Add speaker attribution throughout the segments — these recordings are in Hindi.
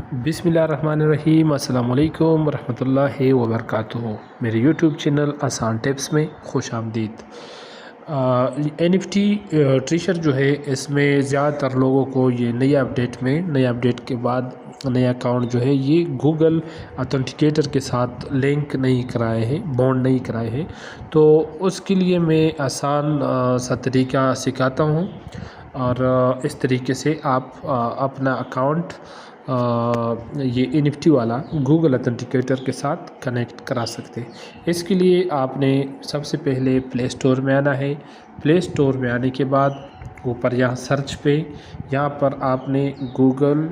Speaker 1: बिस्मिल्लाहिर्रहमानिर्रहीम, अस्सलाम वालेकुम रहमतुल्लाहि व बरकातुहू। मेरे यूट्यूब चैनल आसान टिप्स में खुश आमदीद। NFT ट्रेजर जो है, इसमें ज़्यादातर लोगों को ये नए अपडेट के बाद नया अकाउंट जो है ये गूगल ऑथेंटिकेटर के साथ लिंक नहीं कराए हैं, बॉन्ड नहीं कराए हैं। तो उसके लिए मैं आसान सा तरीका सिखाता हूँ और इस तरीके से आप अपना अकाउंट ये NFT वाला गूगल ऑथेंटिकेटर के साथ कनेक्ट करा सकते हैं। इसके लिए आपने सबसे पहले प्ले स्टोर में आना है। प्ले स्टोर में आने के बाद ऊपर यहाँ सर्च पे, यहाँ पर आपने गूगल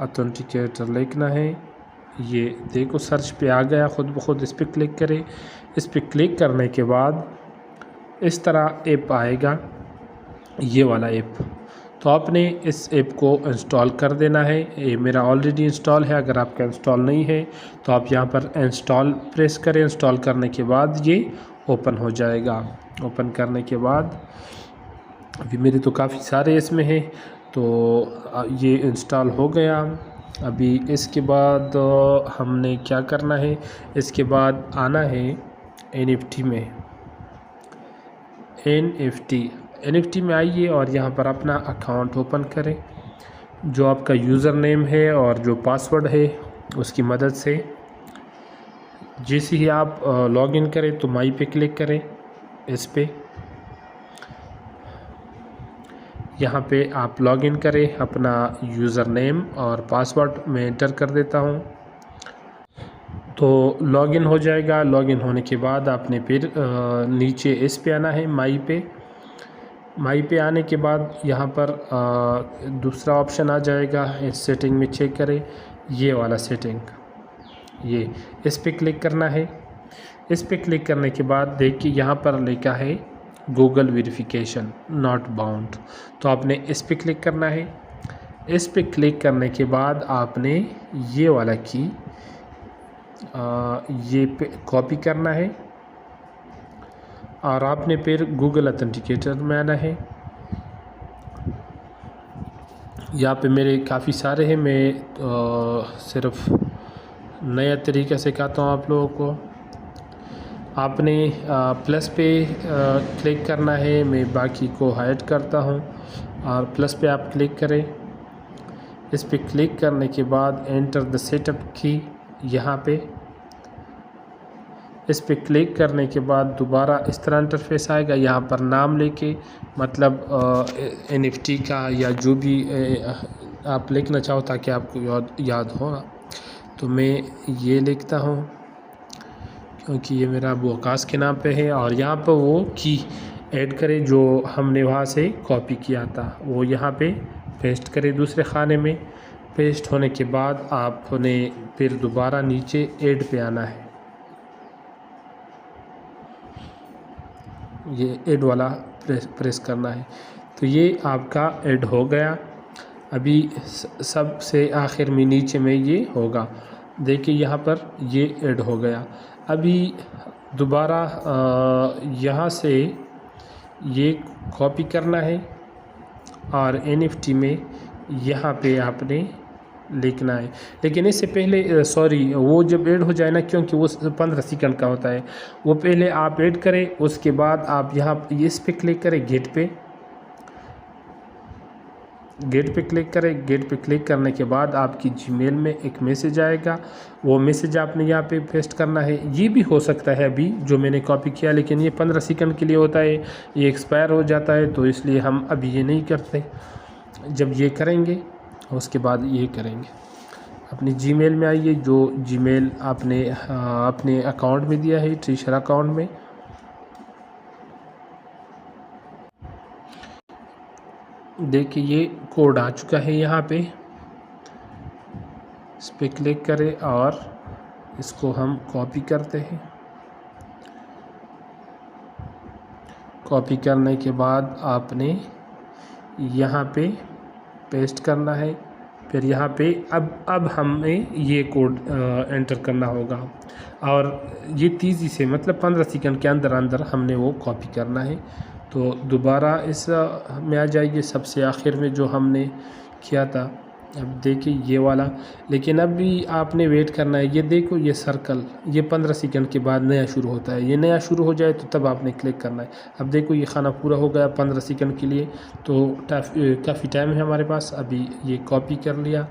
Speaker 1: ऑथेंटिकेटर लिखना है। ये देखो सर्च पे आ गया खुद ब खुद, इस पर क्लिक करें। इस पर क्लिक करने के बाद इस तरह ऐप आएगा, ये वाला ऐप। तो आपने इस ऐप को इंस्टॉल कर देना है। ये मेरा ऑलरेडी इंस्टॉल है, अगर आपका इंस्टॉल नहीं है तो आप यहाँ पर इंस्टॉल प्रेस करें। इंस्टॉल करने के बाद ये ओपन हो जाएगा। ओपन करने के बाद अभी मेरे तो काफ़ी सारे इसमें हैं, तो ये इंस्टॉल हो गया। अभी इसके बाद हमने क्या करना है, इसके बाद आना है NFT में। NFT में आइए और यहाँ पर अपना अकाउंट ओपन करें। जो आपका यूज़र नेम है और जो पासवर्ड है उसकी मदद से जैसे ही आप लॉगिन करें तो माई पे क्लिक करें। इस पे यहाँ पे आप लॉगिन करें, अपना यूज़र नेम और पासवर्ड मैं एंटर कर देता हूँ। तो लॉगिन हो जाएगा। लॉगिन होने के बाद आपने फिर नीचे इस पे आना है, माई पे आने के बाद यहाँ पर दूसरा ऑप्शन आ जाएगा। इस सेटिंग में चेक करें, ये वाला सेटिंग, ये इस पे क्लिक करना है। इस पे क्लिक करने के बाद देखिए यहाँ पर लिखा है गूगल वेरिफिकेशन नॉट बाउंड, तो आपने इस पे क्लिक करना है। इस पे क्लिक करने के बाद आपने ये वाला की ये पे कॉपी करना है और आपने फिर गूगल ऑथेंटिकेटर में आना है। यहाँ पे मेरे काफ़ी सारे हैं, मैं सिर्फ नया तरीका सिखाता हूँ आप लोगों को। आपने प्लस पे क्लिक करना है, मैं बाकी को हाइड करता हूँ और प्लस पे आप क्लिक करें। इस पे क्लिक करने के बाद एंटर द सेटअप की, यहाँ पे इस पे क्लिक करने के बाद दोबारा इस तरह इंटरफेस आएगा। यहाँ पर नाम लेके, मतलब NFT का या जो भी आप लिखना चाहो ताकि आपको याद हो ना, तो मैं ये लिखता हूँ क्योंकि ये मेरा अबू वकास के नाम पे है। और यहाँ पर वो की ऐड करें जो हमने वहाँ से कॉपी किया था, वो यहाँ पे पेस्ट करें दूसरे खाने में। पेस्ट होने के बाद आपने फिर दोबारा नीचे ऐड पे आना है, ये ऐड वाला प्रेस करना है। तो ये आपका ऐड हो गया। अभी सबसे आखिर में नीचे में ये होगा, देखिए यहाँ पर ये ऐड हो गया। अभी दोबारा यहाँ से ये कॉपी करना है और NFT में यहाँ पे आपने लिखना है। लेकिन इससे पहले सॉरी, वो जब ऐड हो जाए ना, क्योंकि वो 15 सेकंड का होता है, वो पहले आप ऐड करें। उसके बाद आप यहाँ इस पे क्लिक करें, गेट पे क्लिक करें। गेट पे क्लिक करने के बाद आपकी जीमेल में एक मैसेज आएगा, वो मैसेज आपने यहाँ पे पेस्ट करना है। ये भी हो सकता है अभी जो मैंने कॉपी किया, लेकिन ये 15 सेकंड के लिए होता है, ये एक्सपायर हो जाता है, तो इसलिए हम अभी ये नहीं करते। जब ये करेंगे उसके बाद ये करेंगे। अपनी जीमेल में आइए, जो जीमेल आपने अपने अकाउंट में दिया है, ट्रेजर अकाउंट में। देखिए ये कोड आ चुका है यहाँ पे, इस पर क्लिक करें और इसको हम कॉपी करते हैं। कॉपी करने के बाद आपने यहाँ पे पेस्ट करना है। फिर यहाँ पे अब हमें ये कोड एंटर करना होगा और ये तेज़ी से, मतलब 15 सेकंड के अंदर हमने वो कॉपी करना है। तो दोबारा इस में आ जाइए, सबसे आखिर में जो हमने किया था। अब देखिए ये वाला, लेकिन अभी आपने वेट करना है। ये देखो ये सर्कल, ये 15 सेकंड के बाद नया शुरू होता है। ये नया शुरू हो जाए तो तब आपने क्लिक करना है। अब देखो ये खाना पूरा हो गया 15 सेकंड के लिए, तो काफ़ी टाइम है हमारे पास। अभी ये कॉपी कर लिया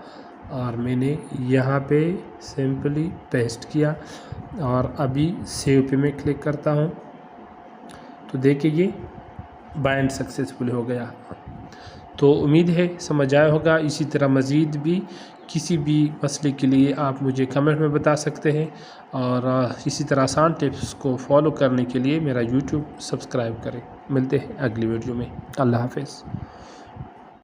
Speaker 1: और मैंने यहाँ पे सिंपली पेस्ट किया और अभी सेव पे मैं क्लिक करता हूँ। तो देखिए ये बाइंड सक्सेसफुल हो गया। तो उम्मीद है समझ आया होगा। इसी तरह मज़ीद भी किसी भी मसले के लिए आप मुझे कमेंट में बता सकते हैं, और इसी तरह आसान टिप्स को फॉलो करने के लिए मेरा यूट्यूब सब्सक्राइब करें। मिलते हैं अगली वीडियो में। अल्लाह हाफ़िज़।